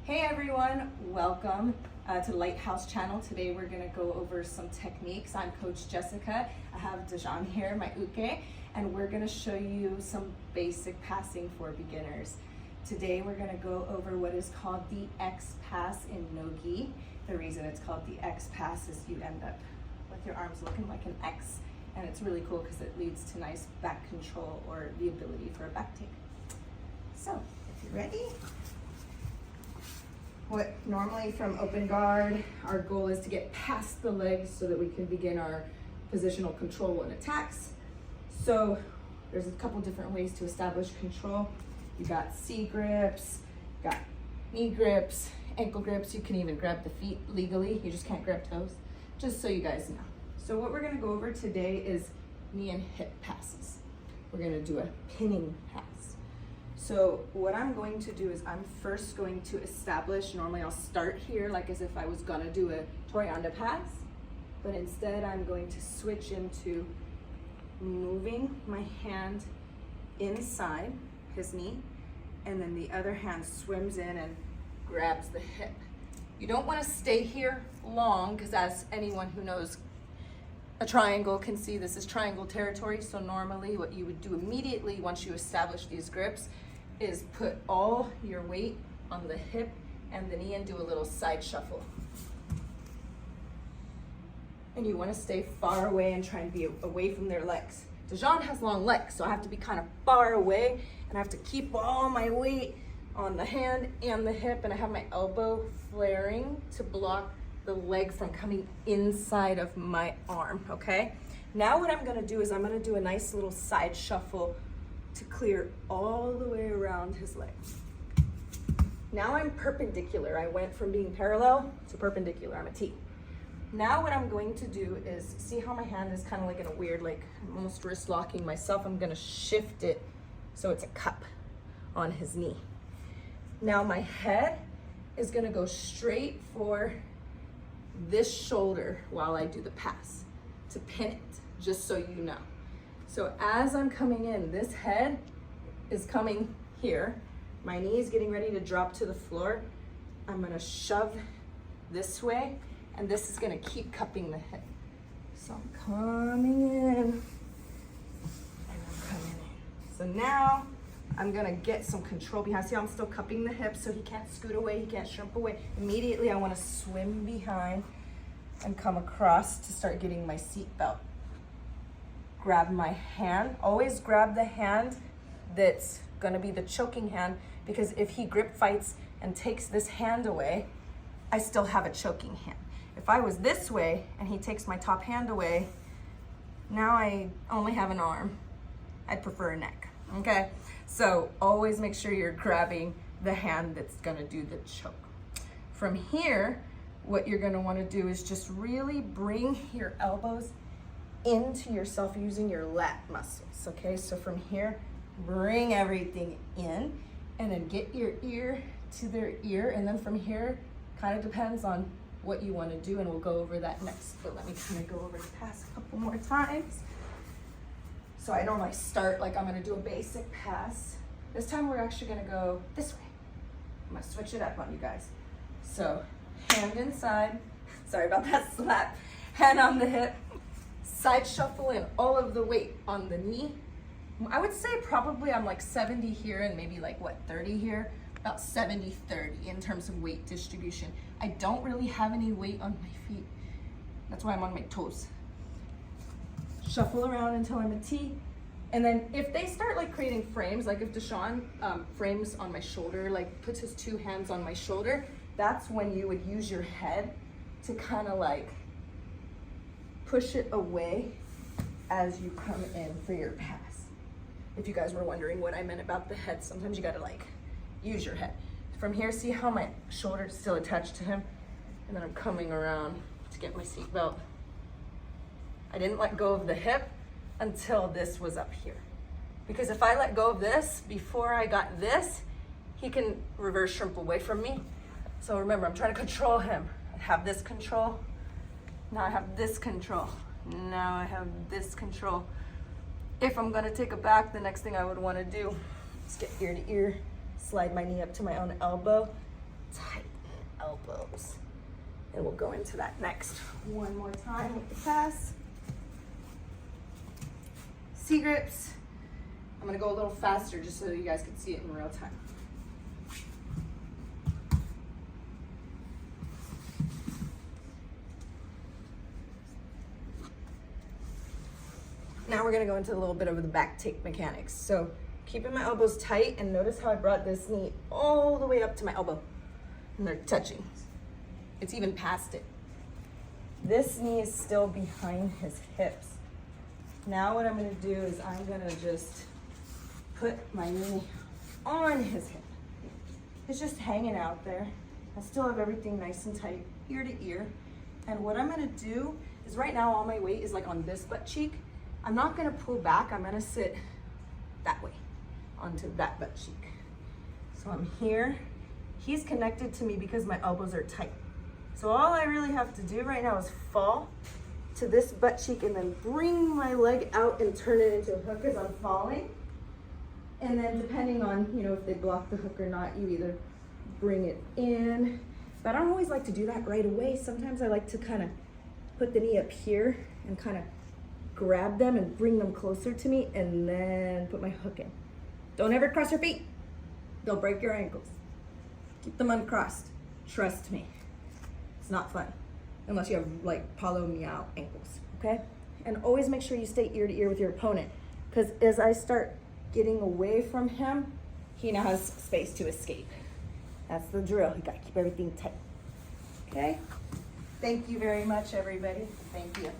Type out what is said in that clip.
Hey everyone, welcome to Lighthouse Channel. Today we're going to go over some techniques. I'm Coach Jessica. I have Dejan here, my uke, and we're going to show you some basic passing for beginners. Today we're going to go over what is called the X pass in no-gi. The reason it's called the X pass is you end up with your arms looking like an X, and it's really cool because it leads to nice back control or the ability for a back take. So, if you're ready, what normally from open guard, our goal is to get past the legs so that we can begin our positional control and attacks. So there's a couple different ways to establish control. You got C grips, got knee grips, ankle grips. You can even grab the feet legally. You just can't grab toes, just so you guys know. So what we're gonna go over today is knee and hip passes. We're gonna do a pinning pass. So what I'm going to do is I'm first going to establish, normally I'll start here like as if I was gonna do a Toryanda pass, but instead I'm going to switch into moving my hand inside his knee, and then the other hand swims in and grabs the hip. You don't wanna stay here long, because as anyone who knows a triangle can see, this is triangle territory. So normally what you would do immediately once you establish these grips is put all your weight on the hip and the knee and do a little side shuffle. And you want to stay far away and try and be away from their legs. Dejan has long legs, so I have to be kind of far away, and I have to keep all my weight on the hand and the hip, and I have my elbow flaring to block the leg from coming inside of my arm, okay? Now what I'm gonna do is I'm gonna do a nice little side shuffle to clear all the way around his legs. Now I'm perpendicular. I went from being parallel to perpendicular. I'm a T. Now what I'm going to do is, see how my hand is kind of like in a weird, like I'm almost wrist locking myself. I'm gonna shift it so it's a cup on his knee. Now my head is gonna go straight for this shoulder while I do the pass to pin it, just so you know. So as I'm coming in, this head is coming here. My knee is getting ready to drop to the floor. I'm gonna shove this way, and this is gonna keep cupping the hip. So I'm coming in, and I'm coming in. So now I'm gonna get some control behind. See how I'm still cupping the hip so he can't scoot away, he can't shrimp away. Immediately I wanna swim behind and come across to start getting my seat belt. Grab my hand, always grab the hand that's gonna be the choking hand, because if he grip fights and takes this hand away, I still have a choking hand. If I was this way and he takes my top hand away, now I only have an arm. I'd prefer a neck, okay? So always make sure you're grabbing the hand that's gonna do the choke. From here, what you're gonna wanna do is just really bring your elbows into yourself using your lat muscles, okay? So from here, bring everything in, and then get your ear to their ear, and then from here, kind of depends on what you want to do, and we'll go over that next. But let me kind of go over the pass a couple more times. So I normally start like I'm gonna do a basic pass. This time we're actually gonna go this way. I'm gonna switch it up on you guys. So hand inside, sorry about that slap, hand on the hip, side shuffle in all of the weight on the knee. I would say probably I'm like 70 here and maybe like what, 30 here? About 70-30 in terms of weight distribution. I don't really have any weight on my feet. That's why I'm on my toes. Shuffle around until I'm a T. And then if they start like creating frames, like if Dejan frames on my shoulder, like puts his two hands on my shoulder, that's when you would use your head to kind of like push it away as you come in for your pass. If you guys were wondering what I meant about the head, sometimes you gotta like use your head. From here, see how my shoulder is still attached to him? And then I'm coming around to get my seat belt. I didn't let go of the hip until this was up here. Because if I let go of this before I got this, he can reverse shrimp away from me. So remember, I'm trying to control him. I have this control. Now I have this control. Now I have this control. If I'm gonna take a back, the next thing I would wanna do is get ear to ear, slide my knee up to my own elbow, tighten elbows. And we'll go into that next one more time with the pass. C grips. I'm gonna go a little faster just so you guys can see it in real time. Now we're gonna go into a little bit of the back take mechanics. So keeping my elbows tight, and notice how I brought this knee all the way up to my elbow. And they're touching. It's even past it. This knee is still behind his hips. Now what I'm gonna do is I'm gonna just put my knee on his hip. It's just hanging out there. I still have everything nice and tight, ear to ear. And what I'm gonna do is right now all my weight is like on this butt cheek. I'm not gonna pull back, I'm gonna sit that way onto that butt cheek. So I'm here. He's connected to me because my elbows are tight. So all I really have to do right now is fall to this butt cheek and then bring my leg out and turn it into a hook as I'm falling. And then depending on, you know, if they block the hook or not, you either bring it in. But I don't always like to do that right away. Sometimes I like to kind of put the knee up here and kind of grab them and bring them closer to me and then put my hook in. Don't ever cross your feet. They'll break your ankles. Keep them uncrossed. Trust me. It's not fun unless you have like Paulo Meow ankles, okay? And always make sure you stay ear to ear with your opponent, because as I start getting away from him, he now has space to escape. That's the drill. You gotta keep everything tight, okay? Thank you very much, everybody. Thank you.